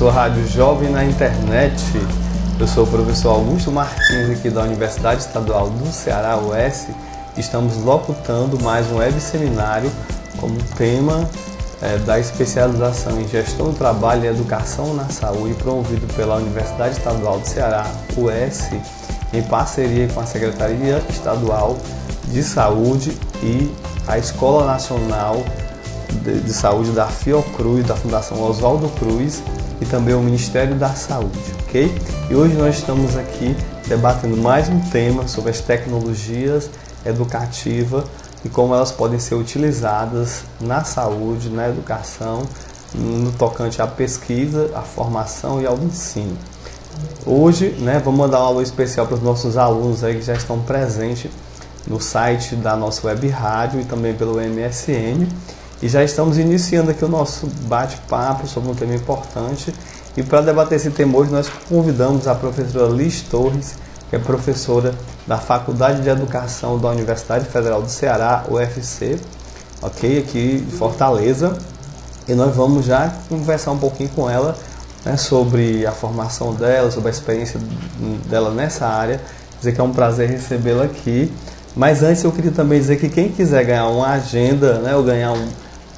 sua rádio Jovem na Internet. Eu sou o professor Augusto Martins, aqui da Universidade Estadual do Ceará, UES. Estamos locutando mais um web seminário como tema da especialização em Gestão do Trabalho e Educação na Saúde, promovido pela Universidade Estadual do Ceará, UES, em parceria com a Secretaria Estadual de Saúde e a Escola Nacional de Saúde da Fiocruz, da Fundação Oswaldo Cruz, e também o Ministério da Saúde, ok? E hoje nós estamos aqui debatendo mais um tema sobre as tecnologias educativas e como elas podem ser utilizadas na saúde, na educação, no tocante à pesquisa, à formação e ao ensino. Hoje, vamos mandar um alô especial para os nossos alunos aí que já estão presentes no site da nossa web rádio e também pelo MSN. E já estamos iniciando aqui o nosso bate-papo sobre um tema importante. E para debater esse tema hoje, nós convidamos a professora Liz Torres, que é professora da Faculdade de Educação da Universidade Federal do Ceará, UFC, ok? Aqui de Fortaleza. E nós vamos já conversar um pouquinho com ela, sobre a formação dela, sobre a experiência dela nessa área. Dizer que é um prazer recebê-la aqui. Mas antes eu queria também dizer que quem quiser ganhar uma agenda, ou ganhar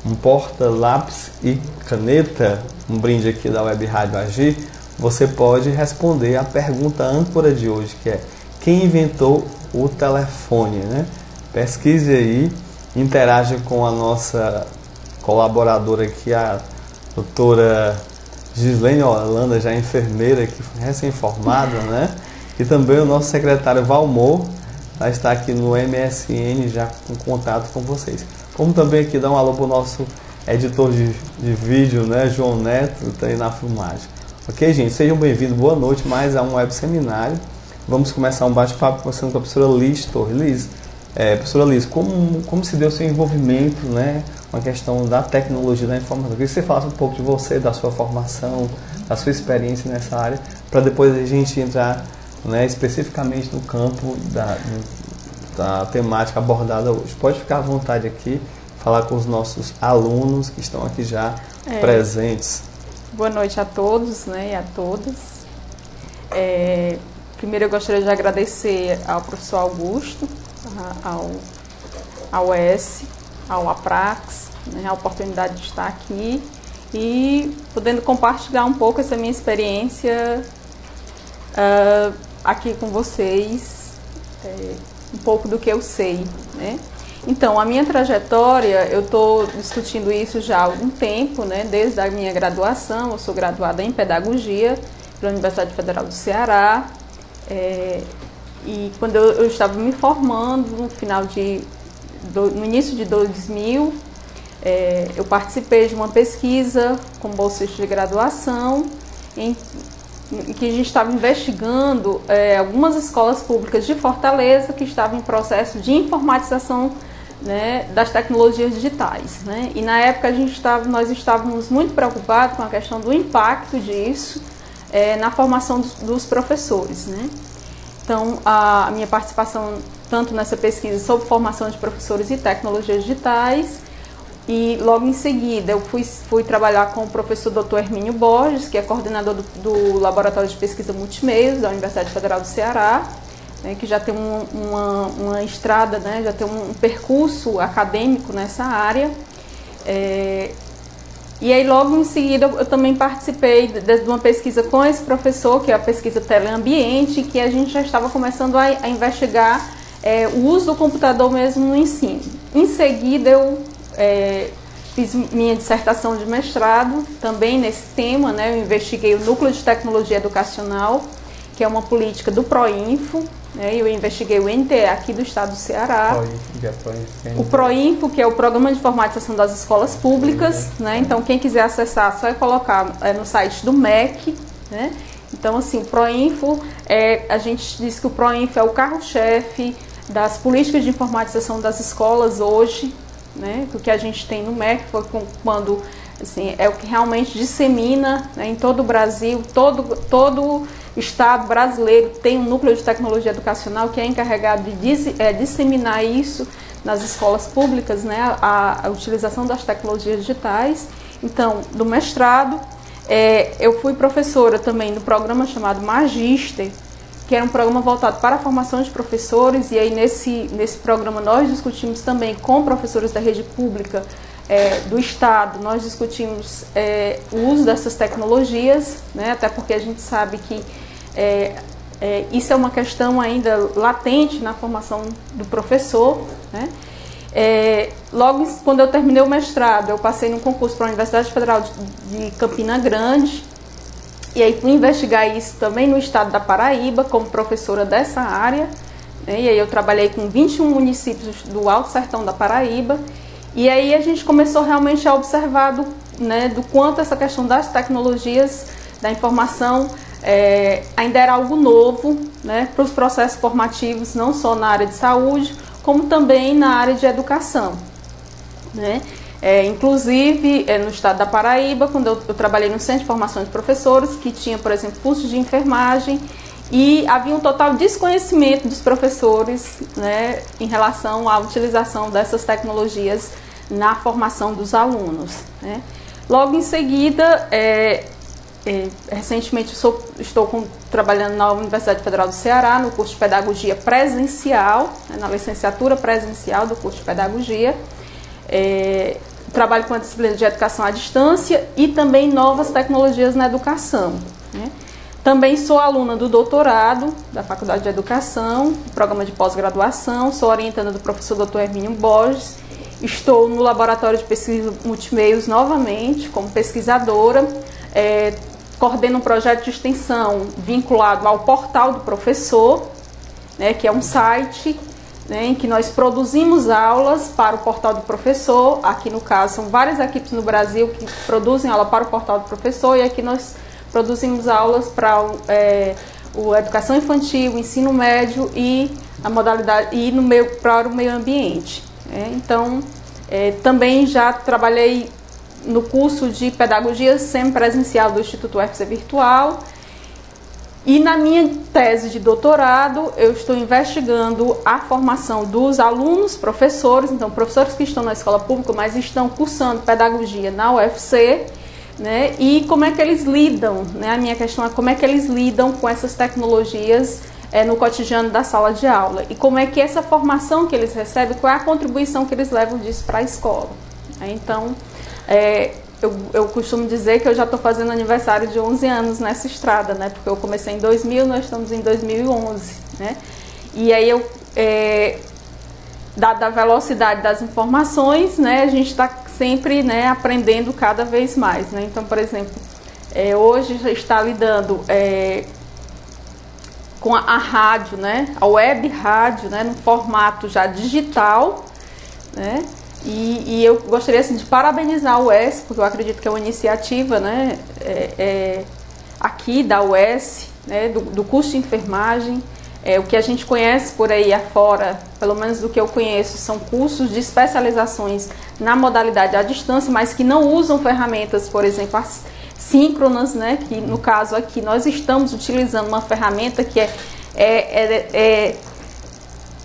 um porta-lápis e caneta, um brinde aqui da Web Rádio Agir, você pode responder a pergunta âncora de hoje, que é: quem inventou o telefone? Pesquise aí, interaja com a nossa colaboradora aqui, a doutora Gislene Holanda, já enfermeira, que foi recém-formada, e também o nosso secretário Valmor, está aqui no MSN já com contato com vocês. Como também aqui dar um alô para o nosso editor de vídeo, João Neto, está aí na filmagem. Ok, gente? Sejam bem-vindos, boa noite, mais a um web seminário. Vamos começar um bate-papo conversando com a professora Liz Torres. Liz, professora Liz, como se deu o seu envolvimento, com a questão da tecnologia da informação? Eu queria que você falasse um pouco de você, da sua formação, da sua experiência nessa área, para depois a gente entrar especificamente no campo da temática abordada hoje. Pode ficar à vontade aqui, falar com os nossos alunos que estão aqui já presentes. Boa noite a todos e a todas. Primeiro eu gostaria de agradecer ao professor Augusto, ao UES, ao APRAX, a oportunidade de estar aqui e podendo compartilhar um pouco essa minha experiência aqui com vocês, um pouco do que eu sei, Então, a minha trajetória, eu estou discutindo isso já há algum tempo, desde a minha graduação. Eu sou graduada em Pedagogia pela Universidade Federal do Ceará, e quando eu estava me formando, no início de 2000, eu participei de uma pesquisa com bolsas de graduação, em que a gente estava investigando algumas escolas públicas de Fortaleza que estavam em processo de informatização das tecnologias digitais. E na época nós estávamos muito preocupados com a questão do impacto disso na formação dos professores. Então, a minha participação tanto nessa pesquisa sobre formação de professores e tecnologias digitais, e logo em seguida eu fui trabalhar com o professor Dr. Hermínio Borges, que é coordenador do Laboratório de Pesquisa Multimeios da Universidade Federal do Ceará, que já tem uma estrada, já tem um percurso acadêmico nessa área. E aí logo em seguida eu também participei de uma pesquisa com esse professor, que é a pesquisa Teleambiente, que a gente já estava começando a investigar o uso do computador mesmo no ensino. Em seguida eu fiz minha dissertação de mestrado também nesse tema, eu investiguei o Núcleo de Tecnologia Educacional, que é uma política do Proinfo, eu investiguei o NTE aqui do estado do Ceará. O Proinfo, que é o Programa de Informatização das Escolas Públicas, então quem quiser acessar, só é colocar no site do MEC, Então, assim, o Proinfo, a gente diz que o Proinfo é o carro-chefe das políticas de informatização das escolas hoje, o que a gente tem no MEC foi quando é o que realmente dissemina em todo o Brasil, todo estado brasileiro tem um núcleo de tecnologia educacional que é encarregado de disseminar isso nas escolas públicas, a utilização das tecnologias digitais. Então, do mestrado, Eu fui professora também do programa chamado Magister, que era um programa voltado para a formação de professores, e aí nesse programa nós discutimos também com professores da rede pública do Estado, nós discutimos o uso dessas tecnologias, né, até porque a gente sabe que isso é uma questão ainda latente na formação do professor, né. Logo quando eu terminei o mestrado, eu passei no concurso para a Universidade Federal de Campina Grande, e aí fui investigar isso também no estado da Paraíba, como professora dessa área, né? E aí eu trabalhei com 21 municípios do Alto Sertão da Paraíba, e aí a gente começou realmente a observar do quanto essa questão das tecnologias da informação ainda era algo novo, né, para os processos formativos, não só na área de saúde, como também na área de educação, né? Inclusive no estado da Paraíba, quando eu trabalhei no Centro de Formação de Professores, que tinha, por exemplo, curso de enfermagem, e havia um total desconhecimento dos professores, né, em relação à utilização dessas tecnologias na formação dos alunos, né? Logo em seguida, recentemente estou trabalhando na Universidade Federal do Ceará, no curso de Pedagogia Presencial, na licenciatura presencial do curso de Pedagogia. Trabalho com a disciplina de Educação à Distância e também novas tecnologias na educação, né? Também sou aluna do doutorado da Faculdade de Educação, programa de pós-graduação, sou orientanda do professor Dr. Hermínio Borges, estou no Laboratório de Pesquisa Multimeios novamente, como pesquisadora, coordeno um projeto de extensão vinculado ao Portal do Professor, né, que é um site, né, em que nós produzimos aulas para o Portal do Professor. Aqui no caso são várias equipes no Brasil que produzem aula para o Portal do Professor, e aqui nós produzimos aulas para o Educação Infantil, o Ensino Médio e a modalidade e para o meio ambiente. Então, também já trabalhei no curso de Pedagogia Semipresencial do Instituto UFC Virtual. E na minha tese de doutorado, eu estou investigando a formação dos alunos, professores, então professores que estão na escola pública, mas estão cursando pedagogia na UFC, né? E como é que eles lidam, né? A minha questão é como é que eles lidam com essas tecnologias no cotidiano da sala de aula. E como é que essa formação que eles recebem, qual é a contribuição que eles levam disso para a escola. Então, eu costumo dizer que eu já estou fazendo aniversário de 11 anos nessa estrada, né? Porque eu comecei em 2000, nós estamos em 2011, né? E aí dada a velocidade das informações, né, a gente está sempre, né, aprendendo cada vez mais, né? Então, por exemplo, hoje já está lidando com a rádio, né, a web rádio, né, no formato já digital, né? E eu gostaria assim, de parabenizar o UES, porque eu acredito que é uma iniciativa, né, aqui da UES, né, do curso de enfermagem. O que a gente conhece por aí afora, pelo menos do que eu conheço, são cursos de especializações na modalidade à distância, mas que não usam ferramentas, por exemplo, assíncronas, né, que no caso aqui nós estamos utilizando uma ferramenta que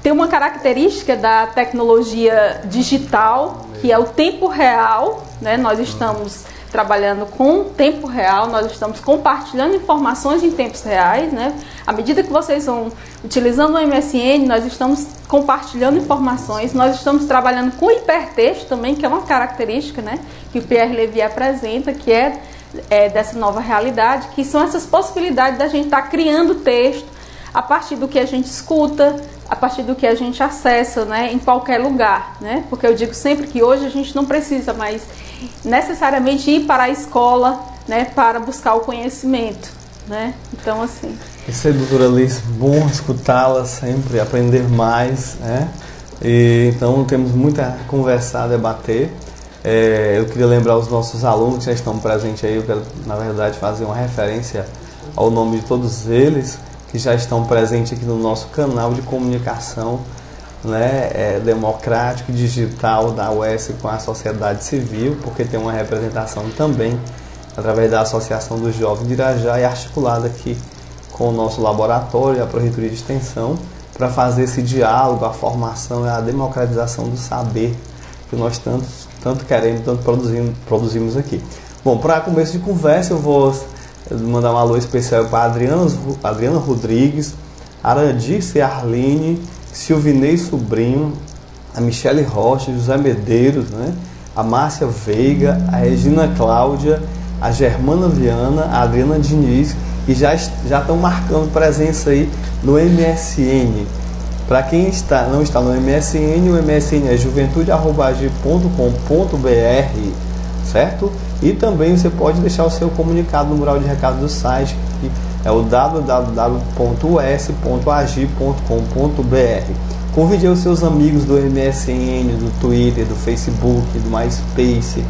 tem uma característica da tecnologia digital, que é o tempo real, né? Nós estamos trabalhando com tempo real, nós estamos compartilhando informações em tempos reais, né? À medida que vocês vão utilizando o MSN, nós estamos compartilhando informações, nós estamos trabalhando com hipertexto também, que é uma característica, né, que o Pierre Levy apresenta, que é dessa nova realidade, que são essas possibilidades da gente estar criando texto a partir do que a gente escuta, a partir do que a gente acessa, né, em qualquer lugar, né? Porque eu digo sempre que hoje a gente não precisa mais necessariamente ir para a escola, né, para buscar o conhecimento, né? Então, assim... Isso aí, doutora Liz, bom escutá-la sempre, aprender mais, né? Então, temos muito a conversar, a debater. Eu queria lembrar os nossos alunos que já estão presentes aí, eu quero, na verdade, fazer uma referência ao nome de todos eles, que já estão presentes aqui no nosso canal de comunicação, né, democrático e digital da UES com a sociedade civil, porque tem uma representação também através da Associação dos Jovens de Irajá e articulada aqui com o nosso laboratório e a Pró-Reitoria de Extensão para fazer esse diálogo, a formação e a democratização do saber que nós tanto queremos, tanto produzimos aqui. Bom, para começo de conversa, eu vou mandar um alô especial para Adriana Rodrigues, Arandice Arline, Silvinei Sobrinho, a Michele Rocha, José Medeiros, né? A Márcia Veiga, a Regina Cláudia, a Germana Viana, a Adriana Diniz, e já estão marcando presença aí no MSN. Para quem não está no MSN, o MSN é juventude@agi.com.br, certo? E também você pode deixar o seu comunicado no mural de recado do site, que é o www.us.agi.com.br. Convide os seus amigos do MSN, do Twitter, do Facebook, do MySpace,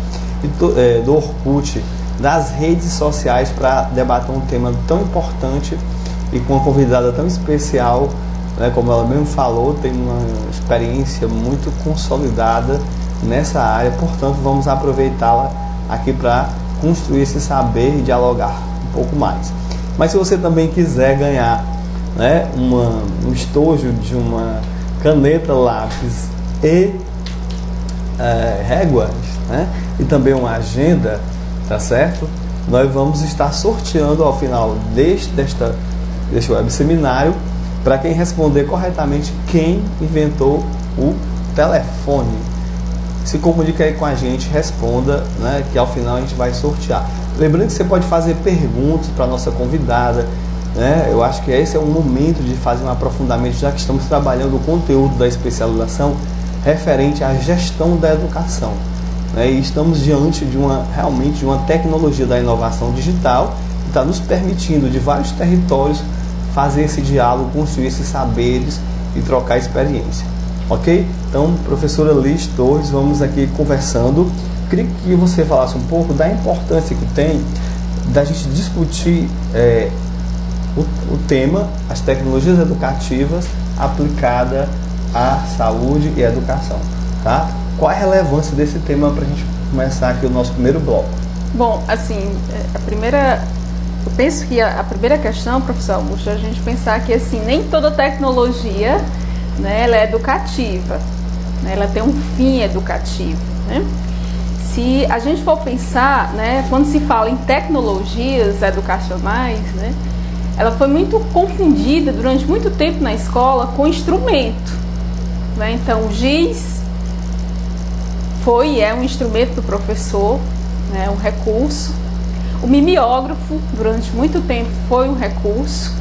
do Orkut, das redes sociais, para debater um tema tão importante e com uma convidada tão especial, né, como ela mesmo falou, tem uma experiência muito consolidada nessa área, portanto vamos aproveitá-la aqui para construir esse saber e dialogar um pouco mais. Mas se você também quiser ganhar, né, um estojo de uma caneta, lápis e réguas, né, e também uma agenda, tá certo? Nós vamos estar sorteando ao final deste web seminário, para quem responder corretamente quem inventou o telefone. Se comunique aí com a gente, responda, né, que ao final a gente vai sortear. Lembrando que você pode fazer perguntas para a nossa convidada, né? Eu acho que esse é um momento de fazer um aprofundamento, já que estamos trabalhando o conteúdo da especialização referente à gestão da educação, né? E estamos diante de realmente de uma tecnologia da inovação digital que está nos permitindo, de vários territórios, fazer esse diálogo, construir esses saberes e trocar experiência. Ok? Então, professora Liz Torres, vamos aqui conversando. Queria que você falasse um pouco da importância que tem da gente discutir o tema, as tecnologias educativas aplicadas à saúde e à educação. Tá? Qual a relevância desse tema para a gente começar aqui o nosso primeiro bloco? Bom, assim, eu penso que a primeira questão, professor Augusto, é a gente pensar que assim, nem toda tecnologia, né, ela é educativa, né, ela tem um fim educativo, né? Se a gente for pensar, né, quando se fala em tecnologias educacionais, né, ela foi muito confundida durante muito tempo na escola com instrumento, né? Então o giz é um instrumento do professor, né, um recurso. O mimeógrafo, durante muito tempo, foi um recurso,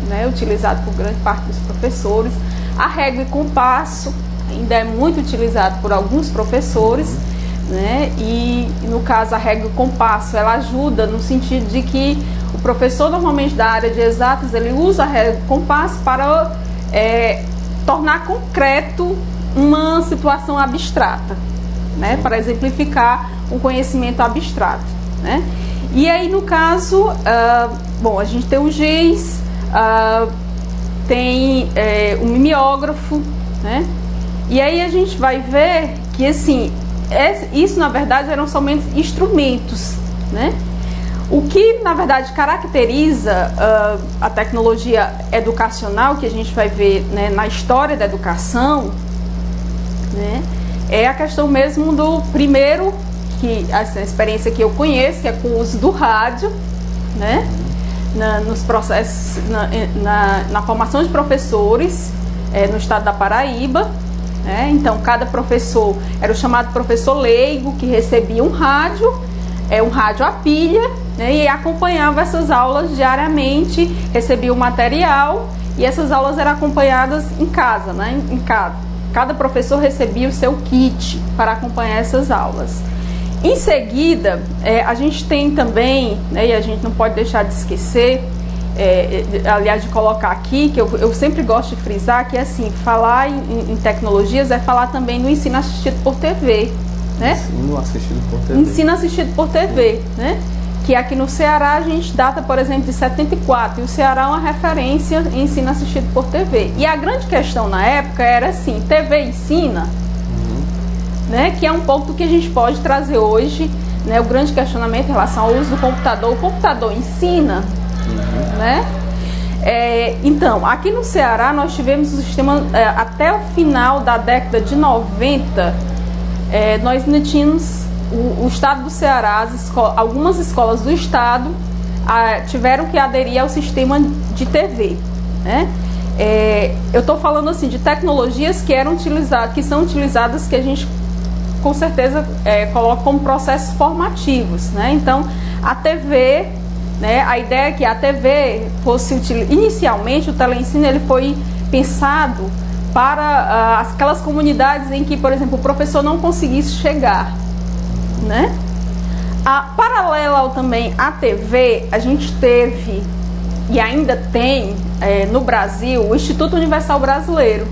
né, utilizado por grande parte dos professores. A régua e compasso ainda é muito utilizado por alguns professores, né, e no caso a régua e compasso, ela ajuda no sentido de que o professor normalmente da área de exatas, ele usa a régua e compasso para tornar concreto uma situação abstrata, né, para exemplificar um conhecimento abstrato, né. E aí, no caso, a gente tem o giz, tem o mimeógrafo, né? E aí a gente vai ver que, assim, isso, na verdade, eram somente instrumentos, né? O que, na verdade, caracteriza a tecnologia educacional, que a gente vai ver, né, na história da educação, né, é a questão mesmo do primeiro, que essa experiência que eu conheço, que é com o uso do rádio, né, nos processos, na formação de professores no estado da Paraíba, né? Então cada professor era o chamado professor leigo, que recebia um rádio a pilha, né, e acompanhava essas aulas diariamente, recebia o material, e essas aulas eram acompanhadas em casa, né, em casa. Cada professor recebia o seu kit para acompanhar essas aulas. Em seguida, a gente tem também, né, e a gente não pode deixar de esquecer, aliás, de colocar aqui, que eu sempre gosto de frisar, que assim, falar em tecnologias é falar também no ensino assistido por TV. Né? Ensino assistido por TV. Ensino assistido por TV, né? Que aqui no Ceará a gente data, por exemplo, de 74, e o Ceará é uma referência em ensino assistido por TV. E a grande questão na época era assim, TV ensina? Né, que é um pouco do que a gente pode trazer hoje, né, o grande questionamento em relação ao uso do computador. O computador ensina, né? Então, aqui no Ceará nós tivemos o sistema, até o final da década de 90, nós ainda tínhamos o estado do Ceará, algumas escolas do estado tiveram que aderir ao sistema de TV, né? Eu estou falando assim de tecnologias que são utilizadas, que a gente com certeza coloca como processos formativos, né? Então a TV, né, a ideia é que a TV fosse inicialmente o teleensino ele foi pensado para aquelas comunidades em que, por exemplo, o professor não conseguisse chegar, né? Paralelo também à TV, a gente teve e ainda tem no Brasil o Instituto Universal Brasileiro,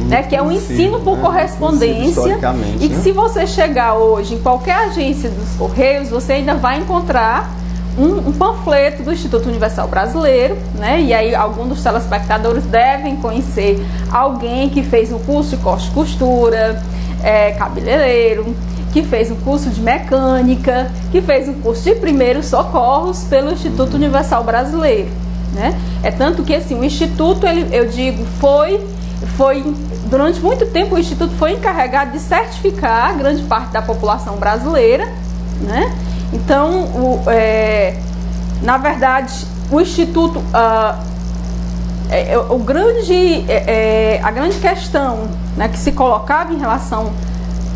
né, que é um ensino por correspondência, e que se você chegar hoje em qualquer agência dos Correios, você ainda vai encontrar um panfleto do Instituto Universal Brasileiro, né? E aí alguns dos telespectadores devem conhecer alguém que fez um curso de corte e costura, cabeleireiro, que fez um curso de mecânica, que fez um curso de primeiros socorros pelo Instituto Universal Brasileiro, né? Tanto que assim, o Instituto, eu digo, foi durante muito tempo o Instituto foi encarregado de certificar grande parte da população brasileira, né? Então, na verdade, o Instituto, a grande questão, né, que se colocava em relação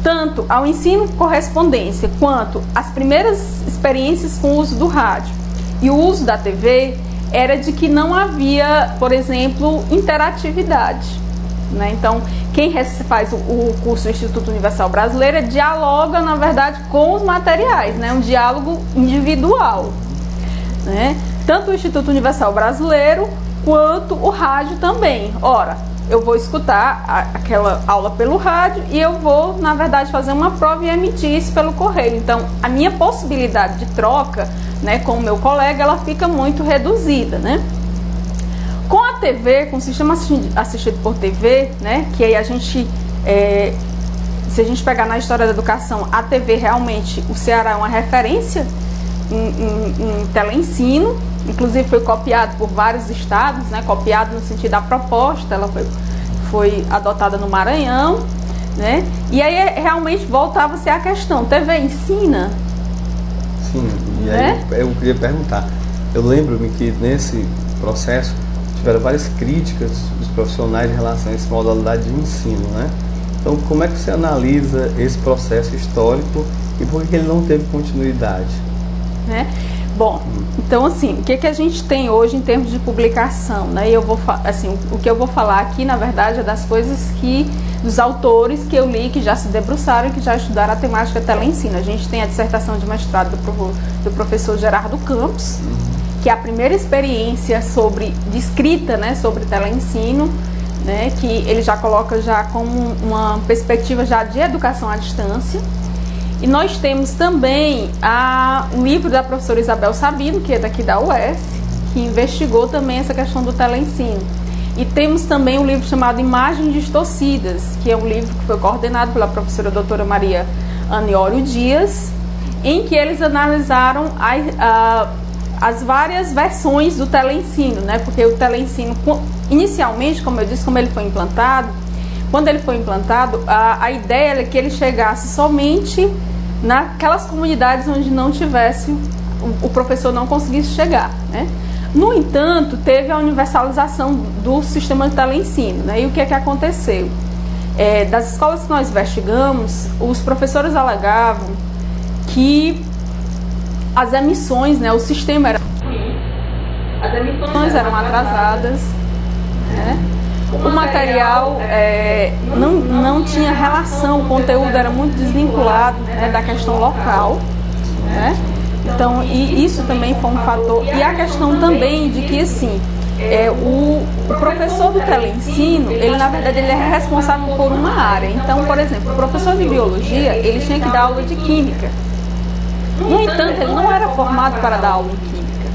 tanto ao ensino correspondência quanto às primeiras experiências com o uso do rádio e o uso da TV era de que não havia, por exemplo, interatividade, né? Então, quem faz o curso do Instituto Universal Brasileiro dialoga, na verdade, com os materiais, né? Um diálogo individual, né? Tanto o Instituto Universal Brasileiro quanto o rádio também. Ora, eu vou escutar aquela aula pelo rádio e eu vou, na verdade, fazer uma prova e emitir isso pelo correio. Então, a minha possibilidade de troca, né, com o meu colega, ela fica muito reduzida, né? Com a TV, com o sistema assistido por TV, né, que aí a gente, se a gente pegar na história da educação, a TV realmente, o Ceará é uma referência em teleensino, inclusive foi copiado por vários estados, né, copiado no sentido da proposta, ela foi adotada no Maranhão, né, e aí realmente voltava a ser a questão, TV ensina? Sim, e aí eu queria perguntar, eu lembro-me que nesse processo tiveram várias críticas dos profissionais em relação a essa modalidade de ensino, né? Então, como é que você analisa esse processo histórico e por que ele não teve continuidade? Bom, então assim, o que a gente tem hoje em termos de publicação, né? O que eu vou falar aqui, na verdade, é das coisas dos autores que eu li, que já se debruçaram e que já estudaram a temática teleensino. A gente tem a dissertação de mestrado do professor Gerardo Campos, que é a primeira experiência de escrita, né, sobre teleensino, né, que ele já coloca já como uma perspectiva já de educação à distância. E nós temos também o livro da professora Isabel Sabino, que é daqui da UES, que investigou também essa questão do teleensino. E temos também um livro chamado Imagens Distorcidas, que é um livro que foi coordenado pela professora doutora Maria Aniório Dias, em que eles analisaram as várias versões do teleensino, né? Porque o teleensino, inicialmente, como eu disse, quando ele foi implantado, a ideia era que ele chegasse somente naquelas comunidades onde não tivesse, o professor não conseguisse chegar, né? No entanto, teve a universalização do sistema de teleensino, né? E o que é que aconteceu? Das escolas que nós investigamos, os professores alegavam que as emissões, né, o sistema as emissões eram atrasadas, né? O material não tinha relação, o conteúdo era muito desvinculado, né, da questão local, né? Então, e isso também foi um fator. E a questão também de que, assim, o professor do teleensino, ele na verdade ele é responsável por uma área. Então, por exemplo, o professor de biologia, ele tinha que dar aula de química. No entanto, ele não era formado para dar aula em química,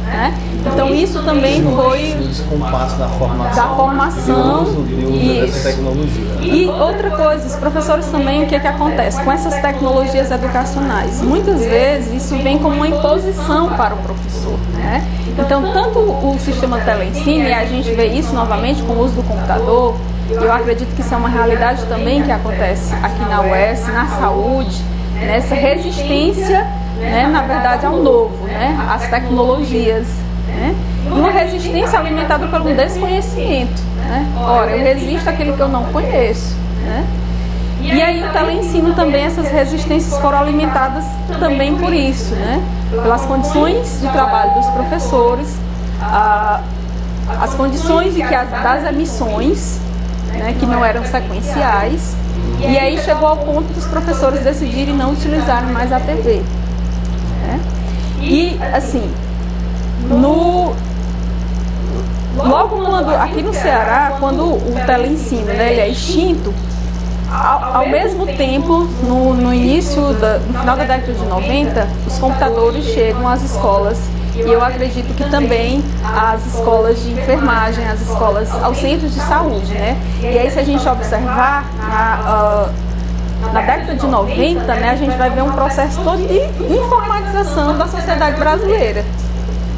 né? Então isso também foi o descompasso da formação e uso dessa tecnologia. E outra coisa, os professores também, o que acontece com essas tecnologias educacionais? Muitas vezes isso vem como uma imposição para o professor, né? Então tanto o sistema teleensino, e a gente vê isso novamente com o uso do computador, eu acredito que isso é uma realidade também que acontece aqui na UES, na saúde, nessa resistência, né, na verdade, ao novo, né, às tecnologias, né, e uma resistência alimentada pelo desconhecimento, né? Ora, eu resisto àquele que eu não conheço, né? E aí o teleensino também, essas resistências foram alimentadas também por isso, né? Pelas condições de trabalho dos professores, as condições das emissões, né, que não eram sequenciais, e aí chegou ao ponto dos professores decidirem não utilizarem mais a TV, né? E assim, logo quando, aqui no Ceará, quando o teleensino, né, ele é extinto, ao mesmo tempo, no final da década de 90, os computadores chegam às escolas, e eu acredito que também às escolas de enfermagem, aos centros de saúde, né? E aí, se a gente observar, na década de 90, né, a gente vai ver um processo todo de informatização da sociedade brasileira,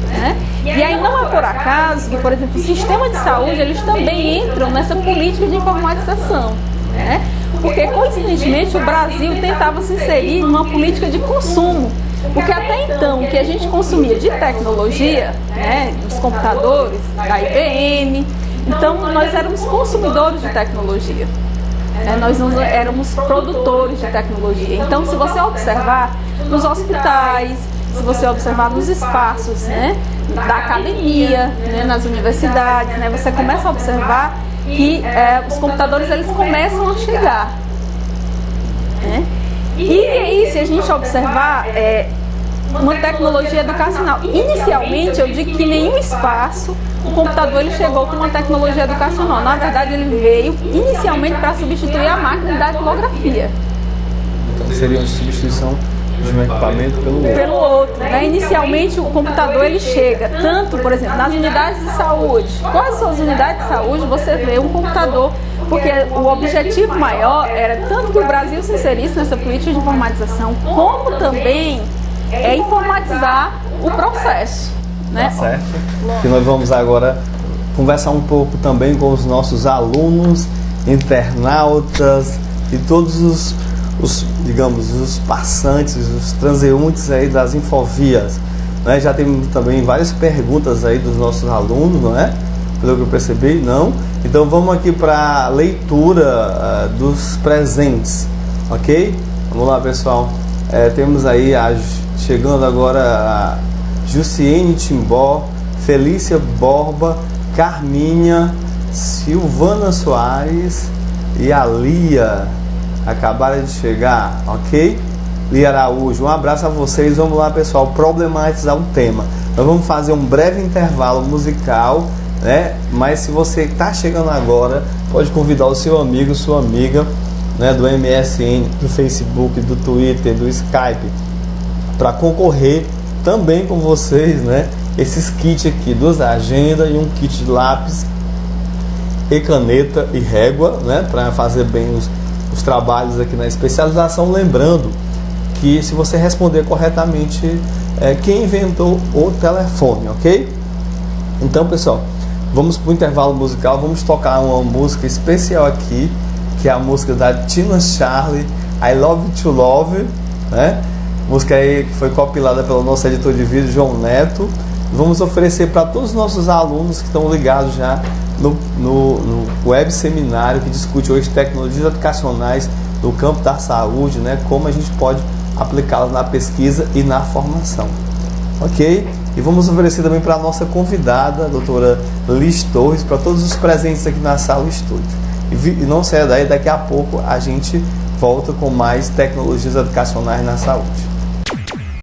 né? E aí não é por acaso que, por exemplo, o sistema de saúde, eles também entram nessa política de informatização, né? Porque, coincidentemente, o Brasil tentava se inserir numa política de consumo. Porque até então, o que a gente consumia de tecnologia, né, os computadores, da IBM, então nós éramos consumidores de tecnologia, né, nós não éramos produtores de tecnologia. Então, se você observar nos hospitais, se você observar nos espaços, né, da academia, né, nas universidades, né, você começa a observar que os computadores, eles começam a chegar, né? E aí, se a gente observar uma tecnologia educacional, inicialmente eu digo que nenhum espaço o computador ele chegou com uma tecnologia educacional. Na verdade, ele veio inicialmente para substituir a máquina da datilografia. Então seria uma substituição de um equipamento pelo outro. Né? Inicialmente o computador ele chega tanto, por exemplo, nas unidades de saúde. Quais são as unidades de saúde? Você vê um computador, porque o objetivo maior era tanto que o Brasil se inserisse nessa política de informatização, como também informatizar o processo. Né? Tá certo. E nós vamos agora conversar um pouco também com os nossos alunos, internautas e todos os passantes, os transeuntes aí das infovias, né? Já tem também várias perguntas aí dos nossos alunos, não é? Pelo que eu percebi, não? Então vamos aqui para a leitura dos presentes, ok? Vamos lá, pessoal. Temos aí chegando agora a Jussiene Timbó, Felícia Borba, Carminha, Silvana Soares e a Lia. Acabaram de chegar, ok? Lia Araújo, um abraço a vocês. Vamos lá, pessoal, problematizar o tema. Nós vamos fazer um breve intervalo musical, né? Mas se você está chegando agora, pode convidar o seu amigo, sua amiga, né, do MSN, do Facebook, do Twitter, do Skype, para concorrer também com vocês, né? Esses kits aqui, 2 agendas e um kit de lápis e caneta e régua, né? Para fazer bem os trabalhos aqui na especialização. Lembrando que se você responder corretamente, quem inventou o telefone, ok? Então, pessoal, vamos para o intervalo musical. Vamos tocar uma música especial aqui, que é a música da Tina Charlie, I Love to Love, né? Música aí que foi compilada pelo nosso editor de vídeo, João Neto. Vamos oferecer para todos os nossos alunos que estão ligados já no web seminário que discute hoje tecnologias educacionais no campo da saúde, né? Como a gente pode aplicá-las na pesquisa e na formação, ok? E vamos oferecer também para a nossa convidada, a doutora Liz Torres, para todos os presentes aqui na sala estúdio. E não saia daí, daqui a pouco a gente volta com mais tecnologias educacionais na saúde.